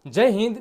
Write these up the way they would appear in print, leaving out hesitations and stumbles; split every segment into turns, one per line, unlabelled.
जय हिंद।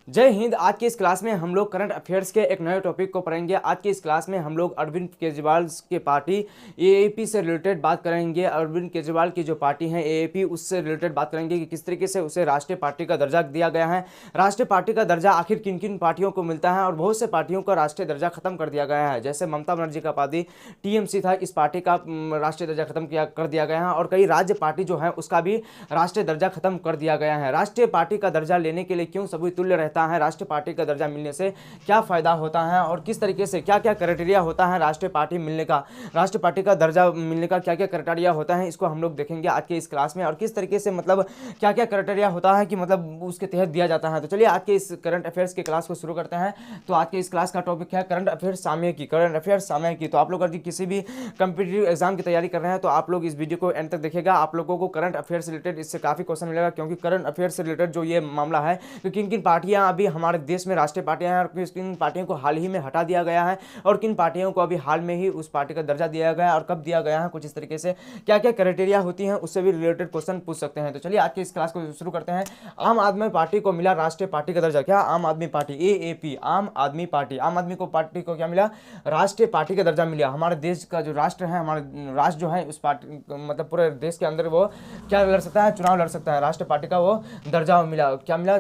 जय हिंद। आज की इस क्लास में हम लोग करंट अफेयर्स के एक नए टॉपिक को पढ़ेंगे। आज की इस क्लास में हम लोग अरविंद केजरीवाल के पार्टी एएपी से रिलेटेड बात करेंगे। अरविंद केजरीवाल की जो पार्टी है एएपी, उससे रिलेटेड बात करेंगे कि किस तरीके से उसे राष्ट्रीय पार्टी का दर्जा दिया गया है। राष्ट्रीय पार्टी का दर्जा आखिर किन किन पार्टियों को मिलता है और बहुत से पार्टियों का राष्ट्रीय दर्जा खत्म कर दिया गया है। जैसे ममता बनर्जी का पार्टी टीएमसी था, इस पार्टी का राष्ट्रीय दर्जा खत्म कर दिया गया है। और कई राज्य पार्टी जो है उसका भी राष्ट्रीय दर्जा खत्म कर दिया गया है। राष्ट्रीय पार्टी का दर्जा लेने के लिए क्यों सभी तुल्य रहता है, राष्ट्रीय पार्टी का दर्जा मिलने से क्या फायदा होता है और किस तरीके से क्या क्या क्राइटेरिया होता है राष्ट्रीय पार्टी मिलने का, राष्ट्रीय पार्टी का दर्जा मिलने का क्या क्या क्राइटेरिया होता है, इसको हम लोग देखेंगे आज के इस क्लास में। और किस तरीके से मतलब क्या क्या क्राइटेरिया होता है कि मतलब उसके तहत दिया जाता है। तो चलिए आज के इस करंट अफेयर्स की क्लास को शुरू करते हैं। तो आज के इस क्लास का टॉपिक है करंट अफेयर्स सामयिकी। करंट अफेयर्स सामयिकी, तो आप लोग अगर किसी भी कंपटीटिव एग्जाम की तैयारी कर रहे हैं तो आप लोग इस वीडियो को एंड तक देखिएगा। आप लोगों को करंट अफेयर से रिलेटेड इससे काफी क्वेश्चन मिलेगा, क्योंकि करंट अफेयर से रिलेटेड जो ये मामला है कि किन किन पार्टियां अभी हमारे देश में राष्ट्रीय पार्टियां हैं और किन पार्टियों को हाल ही में हटा दिया गया है और किन पार्टियों को अभी हाल में ही उस पार्टी का दर्जा दिया गया है और कब दिया गया है, कुछ इस तरीके से क्या क्या क्राइटेरिया होती हैं उससे भी रिलेटेड क्वेश्चन पूछ सकते हैं। तो चलिए आज की इस क्लास को शुरू करते हैं। आम आदमी पार्टी को मिला राष्ट्रीय पार्टी का दर्जा। क्या? आम आदमी पार्टी एएपी, आम आदमी पार्टी, आम आदमी को पार्टी को क्या मिला? राष्ट्रीय पार्टी का दर्जा मिला। हमारे देश का जो राष्ट्र है, हमारे राष्ट्र जो है उस पार्टी मतलब पूरे देश के अंदर वो क्या लड़ सकता है? चुनाव लड़ सकता है। राष्ट्रीय पार्टी का वो दर्जा मिला। क्या मिला?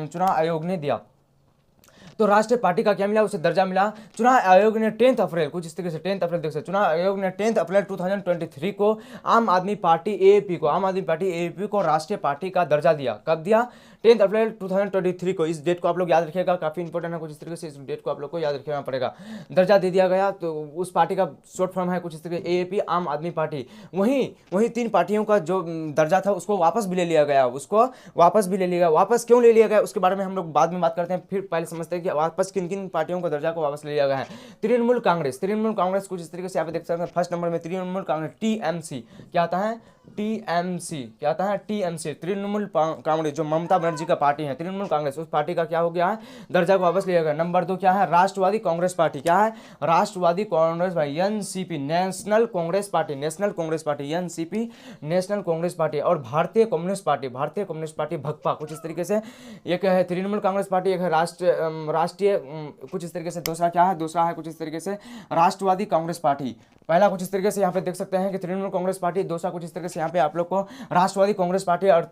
चुनाव आयोग ने दिया। तो राष्ट्रीय पार्टी का क्या मिला? उसे दर्जा मिला। चुनाव आयोग ने 10 अप्रैल, कुछ इस तरीके से 10 अप्रैल देख सकते, चुनाव आयोग ने 10 अप्रैल 2023 को आम आदमी पार्टी एएपी को राष्ट्रीय पार्टी का दर्जा दिया। कब दिया? 10 अप्रैल 2023 को। इस डेट को आप लोग याद रखिएगा, काफी इंपॉर्टेंट है। कुछ इस तरीके से इस डेट को आप लोग को याद रखना पड़ेगा। दर्जा दे दिया गया, तो उस पार्टी का शॉर्ट फॉर्म है कुछ इस तरीके एएपी, आम आदमी पार्टी। वहीं 3 पार्टियों का जो दर्जा था उसको वापस भी ले लिया गया। वापस क्यों ले लिया गया उसके बारे में हम लोग बाद में बात करते हैं। फिर पहले समझते हैं कि वापस किन किन पार्टियों को दर्जा को वापस ले लिया गया है। तृणमूल कांग्रेस कुछ इस तरीके से आप देख सकते हैं। फर्स्ट नंबर में तृणमूल कांग्रेस टीएमसी। क्या आता है? टीएमसी, तृणमूल कांग्रेस, जो ममता बनर्जी का पार्टी है, तृणमूल कांग्रेस, उस पार्टी का क्या हो गया है? दर्जा को वापस लिया गया। नंबर 2 क्या है? राष्ट्रवादी कांग्रेस पार्टी। क्या है? Rashtravadi Congress party, NCP, national Congress party, NCP, national Congress party. और भारतीय कम्युनिस्ट पार्टी भकपा, कुछ इस तरीके से। एक है तृणमूल कांग्रेस पार्टी, एक है राष्ट्रीय कुछ इस तरीके से। दूसरा क्या है? दूसरा है कुछ इस तरीके से राष्ट्रवादी कांग्रेस पार्टी। पहला कुछ इस तरीके से यहाँ पे देख सकते हैं कि तृणमूल कांग्रेस पार्टी, दूसरा कुछ इस तरीके से यहाँ पे आप लोग को राष्ट्रवादी कांग्रेस पार्टी और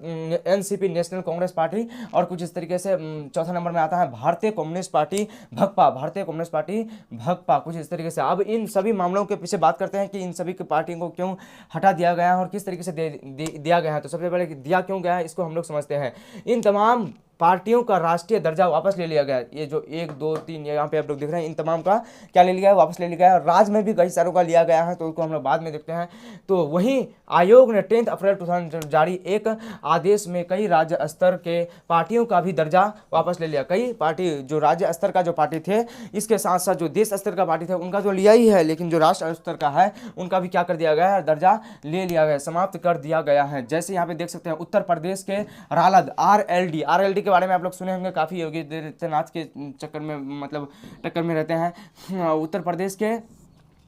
एनसीपी, नेशनल कांग्रेस पार्टी। और कुछ इस तरीके से चौथा नंबर में आता है भारतीय कम्युनिस्ट पार्टी भकपा, कुछ इस तरीके से। अब इन सभी मामलों के पीछे बात करते हैं कि इन सभी पार्टियों को क्यों हटा दिया गया है और किस तरीके से दिया गया है। तो सबसे पहले दिया क्यों गया है इसको हम लोग समझते हैं। इन तमाम पार्टियों का राष्ट्रीय दर्जा वापस ले लिया गया। ये जो 1 2 3 यहाँ पे आप लोग देख रहे हैं, इन तमाम का क्या ले लिया है? वापस ले लिया गया है। राज्य में भी कई सारों का लिया गया है, तो उसको हम लोग बाद में देखते हैं। तो वहीं आयोग ने 10 अप्रैल 2000 जारी एक आदेश में कई राज्य स्तर के पार्टियों का भी दर्जा वापस ले लिया। कई पार्टी जो राज्य स्तर का जो पार्टी थे, इसके साथ साथ जो देश स्तर का पार्टी थे उनका जो लिया ही है, लेकिन जो राष्ट्र स्तर का है उनका भी क्या कर दिया गया है? दर्जा ले लिया गया, समाप्त कर दिया गया है। जैसे यहाँ पे देख सकते हैं उत्तर प्रदेश के रालद, आरएलडी के बारे में आप लोग सुने होंगे, काफी योगी आदित्यनाथ के चक्कर में मतलब टक्कर में रहते हैं। उत्तर प्रदेश के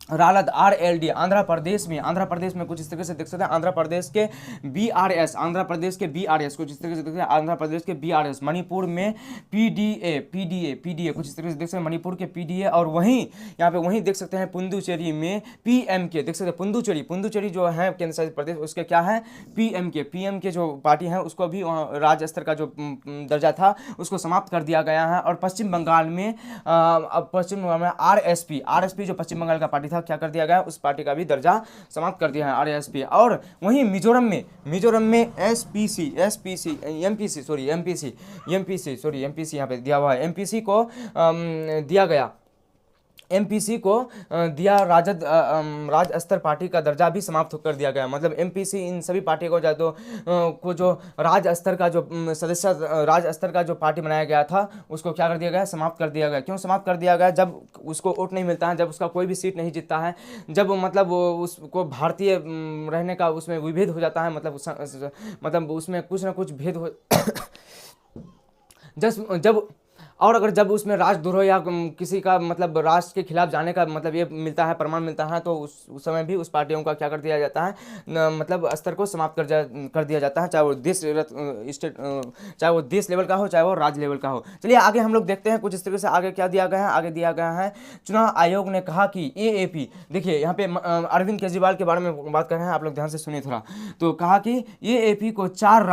रालद आरएलडी, आंध्र प्रदेश में कुछ इस तरीके से देख सकते हैं। आंध्र प्रदेश के बीआरएस, कुछ इस तरीके से देख सकते हैं। आंध्र प्रदेश के बीआरएस, मणिपुर में पीडीए, कुछ इस तरीके से देख सकते हैं। मणिपुर के पीडीए। और वहीं यहाँ पे वहीं देख सकते हैं पुदुचेरी में पीएमके, देख सकते हैं पुदुचेरी जो है केंद्र शासित प्रदेश, उसके क्या है? पीएमके जो पार्टी है उसको भी राज्य स्तर का जो दर्जा था उसको समाप्त कर दिया गया है। और पश्चिम बंगाल में आरएसपी जो पश्चिम बंगाल का पार्टी था, क्या कर दिया गया? उस पार्टी का भी दर्जा समाप्त कर दिया है, आरएसपी। और वहीं मिजोरम में एमपीसी यहाँ पे दिया हुआ है। एमपीसी को दिया राज्य स्तर पार्टी का दर्जा भी समाप्त कर दिया गया। मतलब एमपीसी इन सभी पार्टी को जो राज्य स्तर का जो सदस्य राज्य स्तर का जो पार्टी बनाया गया था उसको क्या कर दिया गया? समाप्त कर दिया गया। क्यों समाप्त कर दिया गया? जब उसको वोट नहीं मिलता है, जब उसका कोई भी सीट नहीं जीतता है, जब मतलब उसको भारतीय रहने का उसमें विभेद हो जाता है, मतलब उसमें कुछ ना कुछ भेद हो जब और अगर जब उसमें राजद्रोह या किसी का मतलब राष्ट्र के खिलाफ जाने का मतलब ये मिलता है, प्रमाण मिलता है, तो उस समय भी उस पार्टियों का क्या कर दिया जाता है, मतलब स्तर को समाप्त कर दिया जाता है, चाहे वो देश स्टेट, चाहे वो देश लेवल का हो, चाहे वो राज्य लेवल का हो। चलिए आगे हम लोग देखते हैं कुछ इस तरीके से आगे क्या दिया गया है। आगे दिया गया है, चुनाव आयोग ने कहा कि एएपी, देखिए यहाँ पे अरविंद केजरीवाल के बारे में बात कर रहे हैं, आप लोग ध्यान से सुनिए थोड़ा। तो कहा कि एएपी को 4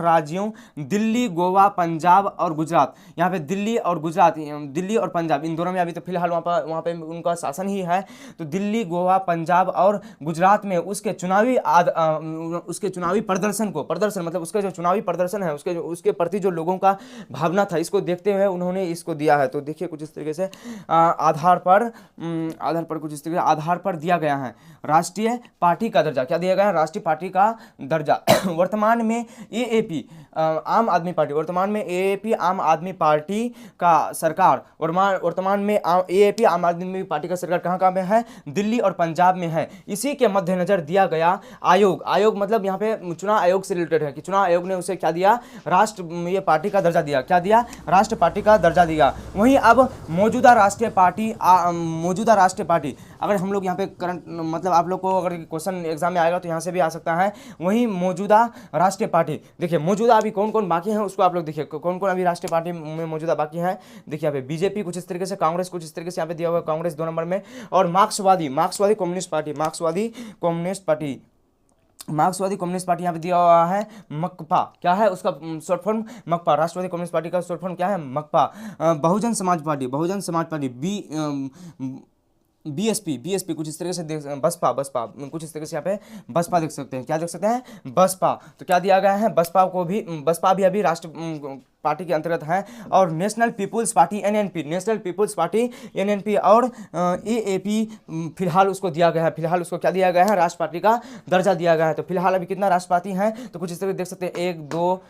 राज्यों दिल्ली, गोवा, पंजाब और गुजरात, यहाँ पे दिल्ली और गुजरात, दिल्ली और पंजाब, इन दोनों में अभी तो फिलहाल वहाँ पे उनका शासन ही है। तो दिल्ली, गोवा, पंजाब और गुजरात में उसके चुनावी प्रदर्शन मतलब उसका जो चुनावी प्रदर्शन है, उसके प्रति जो लोगों का भावना था, इसको देखते हुए उन्होंने इसको दिया है। तो देखिए कुछ इस तरीके से आधार पर दिया गया है राष्ट्रीय पार्टी का दर्जा। क्या दिया गया है? राष्ट्रीय पार्टी का दर्जा। वर्तमान में एएपी आम आदमी पार्टी का सरकार, वर्तमान में एएपी आम आदमी पार्टी का सरकार कहाँ में है? दिल्ली और पंजाब में है। इसी के मद्देनजर दिया गया आयोग मतलब यहाँ पे चुनाव आयोग से रिलेटेड है कि चुनाव आयोग ने उसे क्या दिया? ये पार्टी का दर्जा दिया। क्या दिया? राष्ट्र पार्टी का दर्जा दिया। वहीं अब मौजूदा राष्ट्रीय पार्टी, अगर हम लोग यहाँ पे करंट मतलब आप लोग को अगर क्वेश्चन एग्जाम में आएगा तो यहाँ से भी आ सकता है। वहीं मौजूदा राष्ट्रीय पार्टी, देखिए मौजूदा अभी कौन कौन बाकी हैं उसको आप लोग देखिए, कौन कौन अभी राष्ट्रीय पार्टी में मौजूदा बाकी हैं। देखिए यहाँ पे बीजेपी कुछ इस तरीके से, कांग्रेस कुछ इस तरीके से यहाँ पे दिया हुआ है, कांग्रेस 2 नंबर में, और मार्क्सवादी कम्युनिस्ट पार्टी यहाँ पे दिया हुआ है मकपा। क्या है उसका शॉर्ट फॉर्म? मकपा। राष्ट्रवादी कम्युनिस्ट पार्टी का शॉर्ट फॉर्म क्या है? मकपा। बहुजन समाज पार्टी बीएसपी कुछ इस तरह से बसपा कुछ इस तरह से यहाँ पे बसपा देख सकते हैं। क्या देख सकते हैं? बसपा। तो क्या दिया गया है? बसपा भी अभी राष्ट्र पार्टी के अंतर्गत है। और नेशनल पीपुल्स पार्टी एनएनपी और एएपी फिलहाल उसको दिया गया है, फिलहाल उसको क्या दिया गया है? राष्ट्र पार्टी का दर्जा दिया गया है। तो फिलहाल अभी कितना राष्ट्र पार्टी हैं? तो कुछ इस तरह देख सकते हैं 1 2,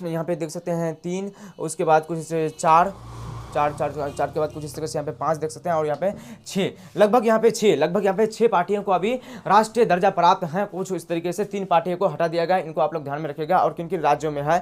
यहाँ पे देख सकते हैं 3, उसके बाद कुछ 4 के बाद कुछ इस तरह से यहाँ पे 5 देख सकते हैं, और यहाँ पे 6, लगभग यहाँ पे 6 पार्टियों को अभी राष्ट्रीय दर्जा प्राप्त हैं। कुछ इस तरीके से 3 पार्टियों को हटा दिया गया, इनको आप लोग ध्यान में रखिएगा। और किन किन राज्यों में है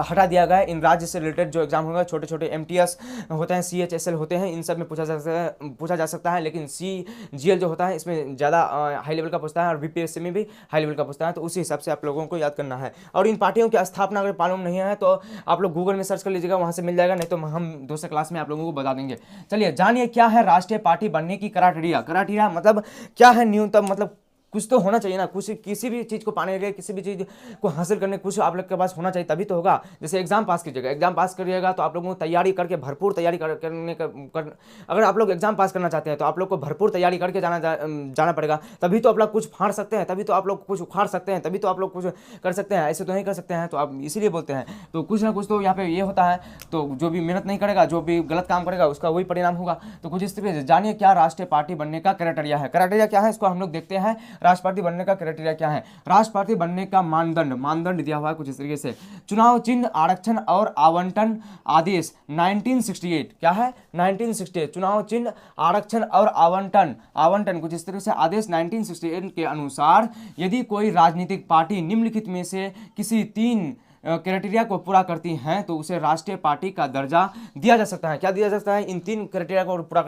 हटा दिया गया है, इन राज्य से रिलेटेड जो एग्जाम होगा, छोटे छोटे MTS होते हैं, CHSL होते हैं, इन सब में पूछा जा सकता है। लेकिन CGL जो होता है इसमें ज़्यादा हाई लेवल का पूछता है, और BPSC में भी हाई लेवल का पूछता है। तो उसी हिसाब से आप लोगों को याद करना है। और इन पार्टियों की स्थापना अगर मालूम नहीं है तो आप लोग गूगल में सर्च कर लीजिएगा, वहाँ से मिल जाएगा, नहीं तो हम दूसरे क्लास में आप लोगों को बता देंगे। चलिए जानिए क्या है राष्ट्रीय पार्टी बनने की क्राइटेरिया मतलब क्या है न्यूनतम, मतलब कुछ तो होना चाहिए ना, कुछ किसी भी चीज़ को पाने के लिए, किसी भी चीज़ को हासिल करने कुछ आप लोग के पास होना चाहिए, तभी तो होगा। जैसे एग्जाम पास करिएगा तो आप लोगों को तैयारी करके भरपूर तैयारी करने अगर आप लोग एग्जाम पास करना चाहते हैं तो आप लोग को भरपूर तैयारी करके जाना पड़ेगा, तभी तो आप लोग कुछ फाड़ सकते हैं, तभी तो आप लोग कुछ उखाड़ सकते हैं, तभी तो आप लोग कुछ कर सकते हैं। ऐसे तो नहीं कर सकते हैं, तो आप इसीलिए बोलते हैं। तो कुछ ना कुछ तो यहाँ पे ये होता है। तो जो भी मेहनत नहीं करेगा, जो भी गलत काम करेगा, उसका वही परिणाम होगा। तो कुछ इस तरीके से जानिए क्या राष्ट्रीय पार्टी बनने का क्राइटेरिया क्या है, इसको हम लोग देखते हैं। राष्ट्र पार्टी बनने का क्राइटेरिया क्या है? राष्ट्र पार्टी बनने का मानदंड दिया हुआ है कुछ इस तरीके से। चुनाव चिन्ह, आरक्षण और आवंटन आदेश 1968। क्या है? 1968 चुनाव चिन्ह, आरक्षण और आवंटन कुछ इस तरीके से आदेश 1968 के अनुसार यदि कोई राजनीतिक पार्टी निम्नलिखित में से किसी 3 क्राइटेरिया को पूरा करती हैं तो उसे राष्ट्रीय पार्टी का दर्जा दिया जा सकता है। क्या दिया जा सकता है? इन 3 क्राइटेरिया को पूरा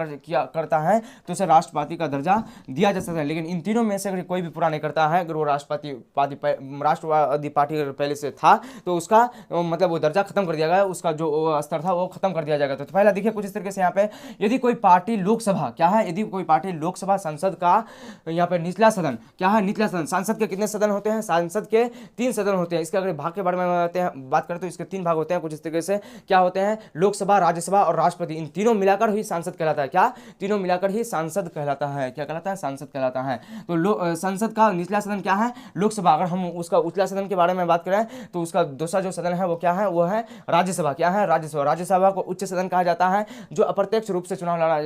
करता है तो उसे राष्ट्र पार्टी का दर्जा दिया जा सकता है। लेकिन इन तीनों में से अगर कोई भी पूरा नहीं करता है, अगर वो राष्ट्रवादी पार्टी अगर पहले से था तो उसका मतलब वो दर्जा खत्म कर दिया गया, उसका जो स्तर था वो खत्म कर दिया जाएगा। तो पहला देखिए कुछ इस तरीके से यहाँ पे, यदि कोई पार्टी लोकसभा, क्या है? यदि कोई पार्टी लोकसभा संसद का यहाँ पे निचला सदन, क्या है? निचला सदन। संसद के कितने सदन होते हैं? संसद के 3 सदन होते हैं। इसके अगर भाग के बारे में बात करें तो इसके 3 भाग होते हैं कुछ इस तरीके से। क्या होते हैं? लोकसभा, राज्यसभा और राष्ट्रपति। इन तीनों मिलाकर ही सांसद कहलाता है। क्या? तीनों मिलाकर ही सांसद कहलाता है। क्या कहलाता है? सांसद कहलाता है। तो संसद का निचला सदन क्या है? लोकसभा। अगर हम उसका उचला सदन के बारे में बात करें तो उसका दूसरा जो सदन है वो क्या है? वो है राज्यसभा। क्या है? राज्यसभा। राज्यसभा को उच्च सदन कहा जाता है, जो अप्रत्यक्ष रूप से चुनाव लड़ा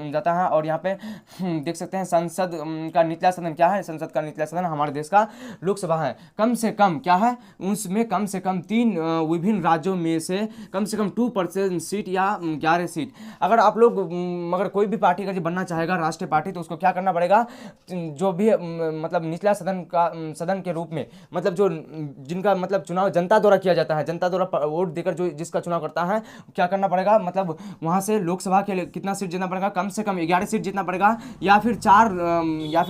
जाता है। और यहाँ पे देख सकते हैं संसद का निचला सदन क्या है? संसद का निचला सदन हमारे देश का लोकसभा है। कम से कम क्या है? उसमें उसमें कम से कम 3 विभिन्न राज्यों में से कम 2% सीट या 11 सीट। अगर आप लोग अगर कोई भी पार्टी अगर बनना चाहेगा राष्ट्रीय पार्टी, तो उसको क्या करना पड़ेगा, जो भी मतलब निचला सदन के रूप में, मतलब जो जिनका मतलब चुनाव जनता द्वारा किया जाता है, जनता द्वारा वोट देकर जो जिसका चुनाव करता है, क्या करना पड़ेगा, मतलब वहाँ से लोकसभा के लिए कितना सीट जीतना पड़ेगा, कम से कम 11 सीट जीतना पड़ेगा, या फिर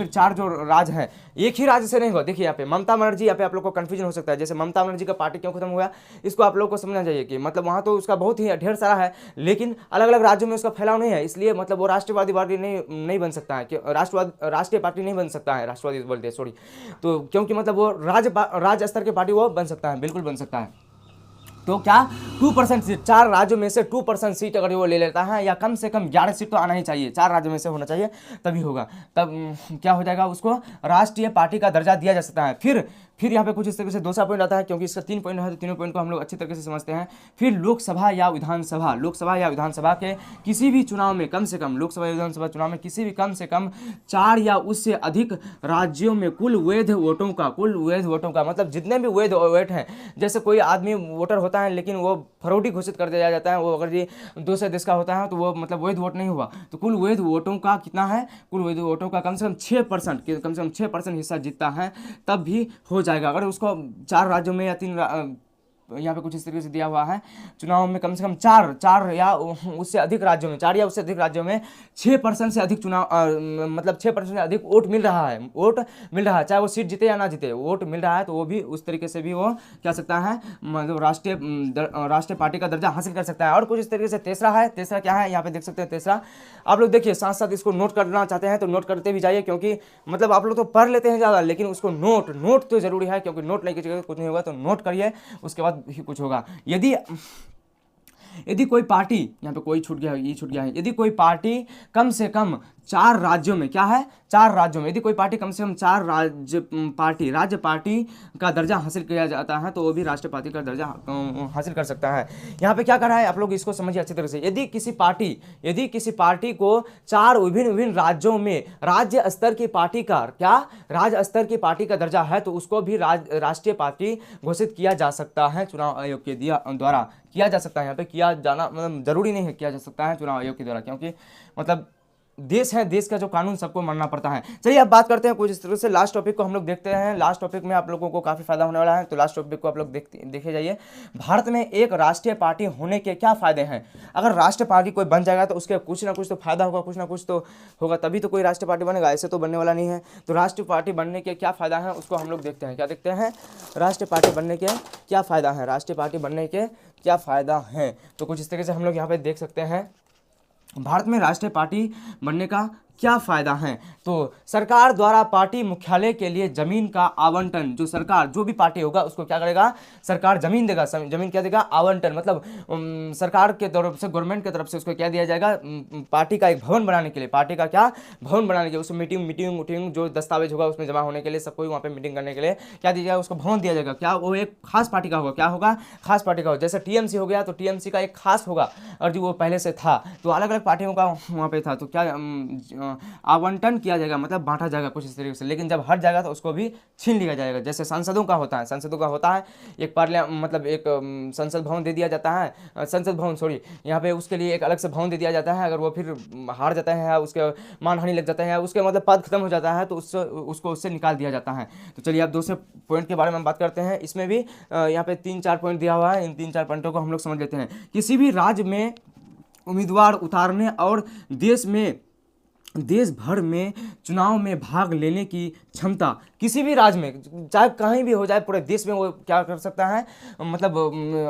चार जो राज हैं, एक ही राज्य से नहीं होगा। देखिए यहाँ पे ममता बनर्जी, यहाँ पे आप लोग को कंफ्यूजन हो सकता है, जैसे ममता बनर्जी का पार्टी क्यों खत्म हुआ, इसको आप लोग को समझना चाहिए कि मतलब वहाँ तो उसका बहुत ही ढेर सारा है, लेकिन अलग अलग राज्यों में उसका फैलाव नहीं है, इसलिए मतलब वो राष्ट्रवादी पार्टी नहीं बन सकता है, कि राष्ट्रीय पार्टी नहीं बन सकता है, राष्ट्रवादी बोलते हैं सॉरी, तो क्योंकि मतलब वो राज्य स्तर की पार्टी वो बन सकता है, बिल्कुल बन सकता है। तो क्या 2% सीट, 4 राज्यों में से 2% सीट अगर वो ले लेता है, या कम से कम 11 सीट तो आना ही चाहिए, 4 राज्यों में से होना चाहिए, तभी होगा, तब क्या हो जाएगा, उसको राष्ट्रीय पार्टी का दर्जा दिया जा सकता है। फिर यहाँ पे कुछ इस तरीके से दूसरा पॉइंट आता है, क्योंकि इसका 3 पॉइंट है, तो तीनों पॉइंट को हम लोग अच्छी तरीके से समझते हैं। फिर लोकसभा या विधानसभा के किसी भी चुनाव में कम से कम, लोकसभा या विधानसभा चुनाव में किसी भी कम से कम 4 या उससे अधिक राज्यों में कुल वैध वोटों का मतलब जितने भी वैध वोट हैं, जैसे कोई आदमी वोटर होता है लेकिन वो फर्जी घोषित कर दिया जाता है, वो अगर ये दूसरे देश का होता है तो वो मतलब वैध वोट नहीं हुआ, तो कुल वैध वोटों का कितना है, कुल वैध वोटों का कम से कम 6% हिस्सा जीतता है, तब भी हो जाएगा। अगर उसको 4 राज्यों में या 3 यहाँ पे कुछ इस तरीके से दिया हुआ है, चुनाव में कम से कम 4 या उससे अधिक राज्यों में 6% से अधिक चुनाव मतलब 6% से अधिक वोट मिल रहा है, चाहे वो सीट जीते या ना जीते, वोट मिल रहा है, तो वो भी उस तरीके से भी वो क्या सकता है, मतलब राष्ट्रीय पार्टी का दर्जा हासिल कर सकता है। और कुछ इस तरीके से तीसरा क्या है, यहाँ पे देख सकते हैं तीसरा, आप लोग देखिए साथ साथ इसको नोट करना चाहते हैं तो नोट करते भी जाइए, क्योंकि मतलब आप लोग तो पढ़ लेते हैं ज़्यादा, लेकिन उसको नोट तो जरूरी है, क्योंकि नोट नहीं कीजिएगा कुछ नहीं होगा, तो नोट करिए, उसके बाद ही कुछ होगा। यदि कोई पार्टी, यहाँ पे कोई छूट गया है, यदि कोई पार्टी कम से कम 4 राज्यों में, क्या है, 4 राज्यों में, यदि कोई पार्टी कम से कम 4 राज्य पार्टी का दर्जा हासिल किया जाता है, तो वो भी राष्ट्रीय पार्टी का दर्जा हासिल कर सकता है। यहाँ पे क्या कर रहा है, आप लोग इसको समझिए अच्छी तरह से। यदि किसी पार्टी को 4 विभिन्न राज्यों में राज्य स्तर की पार्टी का दर्जा है, तो उसको भी राष्ट्रीय पार्टी घोषित किया जा सकता है, चुनाव आयोग के द्वारा किया जा सकता है। यहाँ पे किया जाना मतलब जरूरी नहीं है, किया जा सकता है चुनाव आयोग के द्वारा, क्योंकि मतलब देश है, देश का जो कानून सबको मानना पड़ता है। चलिए अब बात करते हैं कुछ इस तरह से, लास्ट टॉपिक को हम लोग देखते हैं। लास्ट टॉपिक में आप लोगों को काफ़ी फायदा होने वाला है, तो लास्ट टॉपिक को आप लोग देखे जाइए। भारत में एक राष्ट्रीय पार्टी होने के क्या फ़ायदे हैं। अगर राष्ट्रीय पार्टी कोई बन जाएगा तो उसके कुछ ना कुछ तो फायदा होगा, कुछ ना कुछ तो होगा, तभी तो कोई राष्ट्रीय पार्टी बनेगा, ऐसे तो बनने वाला नहीं है। तो राष्ट्रीय पार्टी बनने के क्या फ़ायदा है उसको हम लोग देखते हैं। क्या देखते हैं, राष्ट्रीय पार्टी बनने के क्या फ़ायदा है, राष्ट्रीय पार्टी बनने के क्या फ़ायदा है। तो कुछ इस तरीके से हम लोग यहाँ पे देख सकते हैं, भारत में राष्ट्रीय पार्टी बनने का क्या फ़ायदा है। तो सरकार द्वारा पार्टी मुख्यालय के लिए जमीन का आवंटन, जो भी पार्टी होगा उसको क्या करेगा, सरकार जमीन देगा, जमीन क्या देगा, आवंटन, मतलब सरकार के तरफ से, गवर्नमेंट की तरफ से उसको क्या दिया जाएगा, पार्टी का एक भवन बनाने के लिए, पार्टी का क्या भवन बनाने के लिए, उसमें मीटिंग जो दस्तावेज होगा उसमें जमा होने के लिए, सबको वहाँ पे मीटिंग करने के लिए क्या दिया जाएगा, उसको भवन दिया जाएगा। क्या वो एक खास पार्टी का होगा, क्या होगा, खास पार्टी का होगा। जैसे टीएमसी हो गया तो टीएमसी का एक खास होगा, और जो वो पहले से था, तो अलग अलग पार्टियों का वहाँ पे था, तो क्या आवंटन किया जाएगा, मतलब बांटा जाएगा कुछ इस तरीके से। लेकिन जब हट जाएगा तो उसको भी छीन लिया जाएगा। जैसे सांसदों का होता है, एक मतलब एक संसद भवन दे दिया जाता है, यहाँ पे उसके लिए एक अलग से भवन दे दिया जाता है। अगर वो फिर हार जाता है, उसके मानहानि लग जाता है, उसके मतलब पद खत्म हो जाता है, तो उसको उससे निकाल दिया जाता है। तो चलिए अब दूसरे पॉइंट के बारे में हम बात करते हैं। इसमें भी यहाँ पे 3-4 पॉइंट दिया हुआ है, इन 3-4 पॉइंटों को हम लोग समझ लेते हैं। किसी भी राज्य में उम्मीदवार उतारने और देश भर में चुनाव में भाग लेने की क्षमता, किसी भी राज्य में, चाहे कहीं भी हो जाए, पूरे देश में वो क्या कर सकता है, मतलब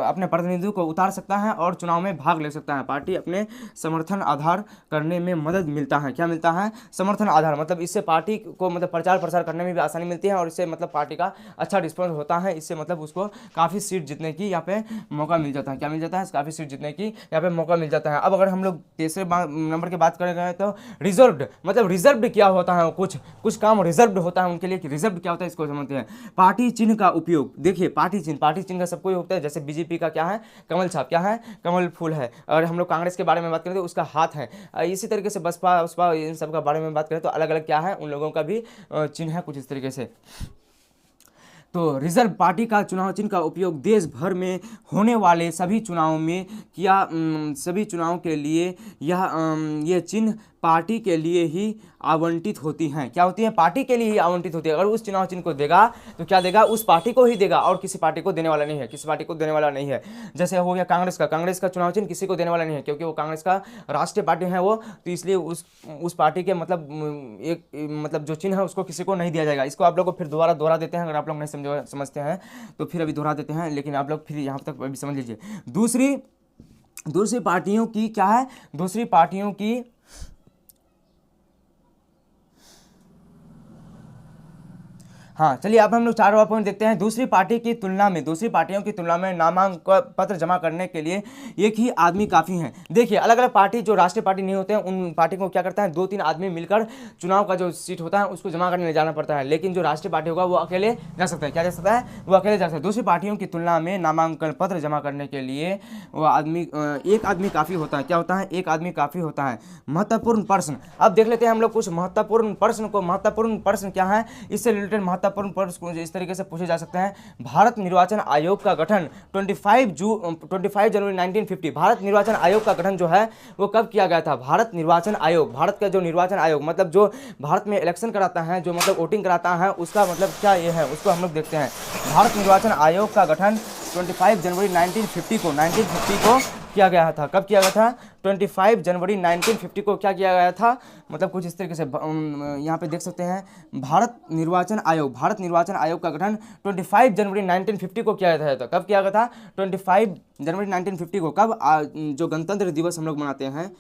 अपने प्रतिनिधियों को उतार सकता है और चुनाव में भाग ले सकता है। पार्टी अपने समर्थन आधार करने में मदद मिलता है। क्या मिलता है, समर्थन आधार, मतलब इससे पार्टी को मतलब प्रचार प्रसार करने में भी आसानी मिलती है, और इससे मतलब पार्टी का अच्छा रिस्पॉन्स होता है। इससे मतलब उसको काफ़ी सीट जीतने की यहाँ पे मौका मिल जाता है। क्या मिल जाता है, काफ़ी सीट जीतने की यहाँ पे मौका मिल जाता है। अब अगर हम लोग तीसरे नंबर की बात करेंगे तो रिजर्व्ड क्या होता है, कुछ काम रिजर्व्ड होता है उनके लिए। कि रिजर्व्ड क्या होता है इसको समझते हैं। पार्टी चिन्ह का उपयोग, देखिए पार्टी चिन्ह का सबको होता है। जैसे बीजेपी का क्या है, कमल छाप, क्या है, कमल फूल है। और हम लोग कांग्रेस के बारे में बात करें तो उसका हाथ है। इसी तरीके से बसपा इन सब का बारे में बात करें तो अलग अलग क्या है, उन लोगों का भी चिन्ह है कुछ इस तरीके से। तो रिजर्व पार्टी का चुनाव चिन्ह का उपयोग देश भर में होने वाले सभी चुनावों में किया। सभी चुनाव के लिए ये चिन्ह पार्टी के लिए ही आवंटित होती हैं। क्या होती है? पार्टी के लिए ही आवंटित होती है। अगर उस चुनाव चिन्ह को देगा तो क्या देगा? उस पार्टी को ही देगा और किसी पार्टी को देने वाला नहीं है, किसी पार्टी को देने वाला नहीं है। जैसे हो गया कांग्रेस का चुनाव चिन्ह किसी को देने वाला नहीं है, क्योंकि वो कांग्रेस का राष्ट्रीय पार्टी है वो, तो इसलिए उस पार्टी के मतलब जो चिन्ह है उसको किसी को नहीं दिया जाएगा। इसको आप लोग को फिर दोबारा दोहरा देते हैं, अगर आप लोग नहीं समझते हैं तो फिर अभी दोहरा देते हैं, लेकिन आप लोग फिर यहाँ तक अभी समझ लीजिए। दूसरी पार्टियों की क्या है? दूसरी पार्टियों की हाँ, चलिए अब हम लोग चारों पॉइंट देखते हैं। दूसरी पार्टियों की तुलना में नामांकन पत्र जमा करने के लिए एक ही आदमी काफ़ी है। देखिए, अलग अलग पार्टी जो राष्ट्रीय पार्टी नहीं होते हैं उन पार्टी को क्या करता है, 2-3 आदमी मिलकर चुनाव का जो सीट होता है उसको जमा करने ले जाना पड़ता है, लेकिन जो राष्ट्रीय पार्टी होगा वो अकेले जा सकता है। क्या जा सकता है? वो अकेले जा सकता है। दूसरी पार्टियों की तुलना में नामांकन पत्र जमा करने के लिए वो एक आदमी काफ़ी होता है। क्या होता है? एक आदमी काफ़ी होता है। महत्वपूर्ण प्रश्न, अब देख लेते हैं हम लोग कुछ महत्वपूर्ण प्रश्न क्या है, इससे रिलेटेड महत्वपूर्ण प्रश्न इस तरीके से पूछे जा सकते हैं। भारत निर्वाचन आयोग का गठन 25 जनवरी 1950। भारत निर्वाचन आयोग का गठन जो है वो कब किया गया था? भारत का जो निर्वाचन आयोग मतलब जो भारत में इलेक्शन कराता है, जो मतलब वोटिंग कराता है, उसका मतलब क्या ये है उसको हम लोग देखते हैं। भारत निर्वाचन आयोग का गठन 25 जनवरी 1950 को किया गया था। कब किया गया था? 25 जनवरी 1950 को क्या किया गया था? मतलब कुछ इस तरीके से यहाँ पे देख सकते हैं। भारत निर्वाचन आयोग का गठन 25 जनवरी 1950 को किया गया था। कब किया गया था? 25 जनवरी 1950 को। कब? जो गणतंत्र दिवस हम लोग मनाते हैं,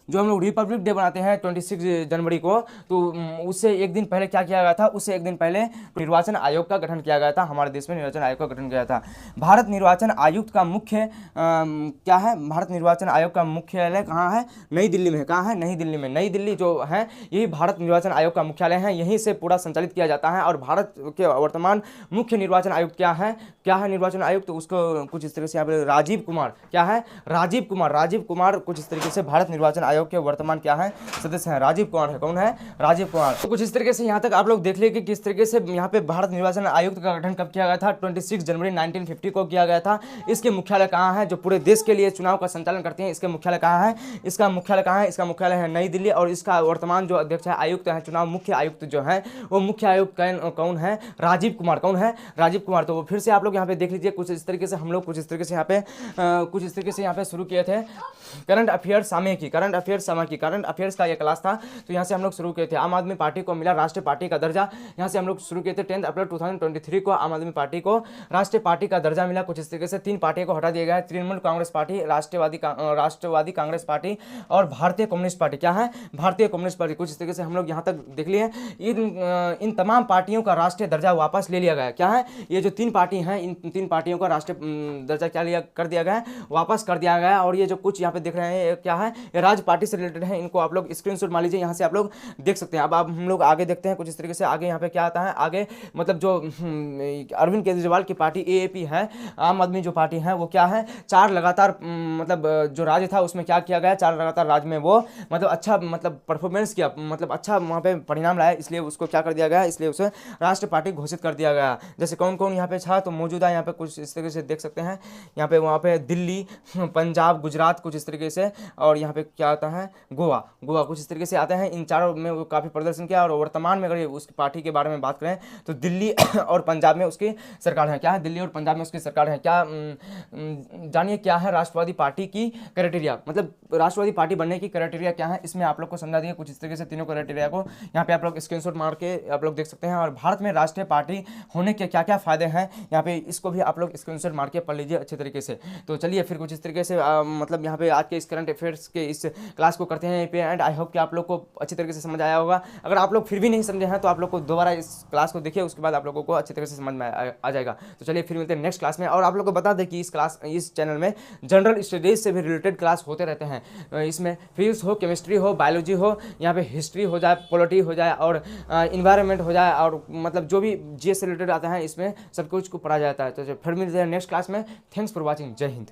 जो हम लोग रिपब्लिक डे बनाते हैं 26 जनवरी को, तो उससे एक दिन पहले क्या किया गया था? उससे एक दिन पहले निर्वाचन आयोग का गठन किया गया था। हमारे देश में निर्वाचन आयोग का गठन किया था। भारत निर्वाचन आयुक्त का मुख्य क्या है? भारत निर्वाचन आयोग का मुख्यालय कहाँ है? नई दिल्ली में है। कहाँ है? नई दिल्ली में। नई दिल्ली जो है यही भारत निर्वाचन आयोग का मुख्यालय है, यहीं से पूरा संचालित किया जाता है। और भारत के वर्तमान मुख्य निर्वाचन आयुक्त क्या है निर्वाचन आयुक्त? तो उसको कुछ इस तरीके से यहाँ पे राजीव कुमार, क्या है? राजीव कुमार कुछ इस तरीके से भारत निर्वाचन आयोग के वर्तमान क्या है? सदस्य हैं। राजीव कुमार है। कौन है? राजीव कुमार। तो कुछ इस तरीके से यहाँ तक आप लोग देख लिए कि किस तरीके से यहाँ पे भारत निर्वाचन आयुक्त का गठन कब किया गया था? 26 जनवरी 1950 को किया गया था। इसके मुख्यालय कहाँ है? जो पूरे देश के लिए चुनाव का संचालन करते हैं, इसके मुख्यालय कहाँ है? इसका मुख्यालय कहाँ है? इसका मुख्यालय है नई दिल्ली। और इसका वर्तमान जो अध्यक्ष है, आयुक्त है, चुनाव मुख्य आयुक्त जो है वो मुख्य आयुक्त कौन है? राजीव कुमार। कौन है? राजीव कुमार। तो फिर से आप लोग यहाँ पे देख लीजिए, कुछ इस तरीके से हम लोग कुछ इस तरीके से यहाँ पे शुरू किए थे करंट अफेयर्स का ये क्लास था। तो यहाँ से हम लोग शुरू किए थे। आम आदमी पार्टी को मिला राष्ट्रीय पार्टी का दर्जा। यहाँ से हम लोग शुरू किए थे 10 अप्रैल 2023 को आम आदमी पार्टी को राष्ट्रीय पार्टी का दर्जा मिला। कुछ इस तरीके से 3 पार्टियों को हटा दिया गया है। तृणमूल कांग्रेस पार्टी, राष्ट्रवादी कांग्रेस पार्टी और भारतीय कम्युनिस्ट पार्टी। क्या है? भारतीय कम्युनिस्ट पार्टी। कुछ इस तरीके से हम लोग यहाँ तक देख लिए। इन तमाम पार्टियों का राष्ट्रीय दर्जा वापस ले लिया गया। क्या है? ये जो 3 पार्टी हैं, इन 3 पार्टियों का राष्ट्रीय दर्जा कर दिया गया है, वापस कर दिया गया है। और ये जो कुछ यहाँ पे देख रहे हैं क्या है? ये राज्य पार्टी से रिलेटेड है। इनको आप लोग स्क्रीनशॉट मान लीजिए, यहाँ से आप लोग देख सकते हैं। अब हम लोग आगे देखते हैं कुछ इस तरीके से। आगे यहाँ पे क्या आता है? आगे मतलब जो अरविंद केजरीवाल की पार्टी AAP है, आम आदमी जो पार्टी है, वो क्या है? 4 लगातार मतलब जो राज्य था उसमें क्या किया गया? 4 लगातार राज्य में वो मतलब अच्छा परफॉर्मेंस किया, मतलब अच्छा वहाँ पे परिणाम लाया, इसलिए उसको क्या कर दिया गया? इसलिए उसे राष्ट्रीय पार्टी घोषित कर दिया गया। जैसे कौन कौन यहाँ पे था तो मौजूदा यहाँ पे कुछ इस तरीके से देख सकते हैं। यहाँ पे वहाँ पे दिल्ली, पंजाब, गुजरात कुछ इस तरीके से, और यहाँ पे क्या आता है? गोवा कुछ इस तरीके से आते हैं। इन चारों में वो काफ़ी प्रदर्शन किया। और वर्तमान में अगर उसकी पार्टी के बारे में बात करें तो दिल्ली और पंजाब में उसकी सरकार है। क्या है? दिल्ली और पंजाब में उसकी सरकार है। क्या जानिए क्या है राष्ट्रवादी पार्टी की क्राइटेरिया, मतलब राष्ट्रवादी पार्टी बनने की क्राइटेरिया क्या है, इसमें आप लोग को समझा दिए कुछ इस तरीके से। तीनों क्राइटेरिया को यहाँ पे आप लोग स्क्रीनशॉट मार के आप लोग देख सकते हैं। और भारत में राष्ट्रीय पार्टी होने के क्या क्या फायदे हैं, यहाँ पे इसको भी आप लोग स्क्रीनशॉट मार के पढ़ लीजिए अच्छे तरीके से। तो चलिए फिर कुछ इस तरीके से मतलब यहाँ पे आज के इस करंट अफेयर्स के इस क्लास को करते हैं यहीं पे एंड। आई होप कि आप लोग को अच्छी तरीके से समझ आया होगा। अगर आप लोग फिर भी नहीं समझे हैं तो आप लोग को दोबारा इस क्लास को देखिए, उसके बाद आप लोगों को अच्छी तरीके से समझ में आ जाएगा। तो चलिए फिर मिलते हैं नेक्स्ट क्लास में। और आप लोग को बता दें कि इस चैनल में जनरल स्टडीज से भी रिलेटेड क्लास होते रहते हैं। इसमें फिजिक्स हो, केमिस्ट्री हो, बायोलॉजी हो, यहाँ पे हिस्ट्री हो जाए, पॉलिटी हो जाए और इन्वायरमेंट हो जाए, और मतलब जो भी GS से रिलेटेड आता है इसमें सब कुछ को पढ़ा जाता है। तो फिर मिलते हैं नेक्स्ट क्लास में। Thanks for watching. जय हिंद।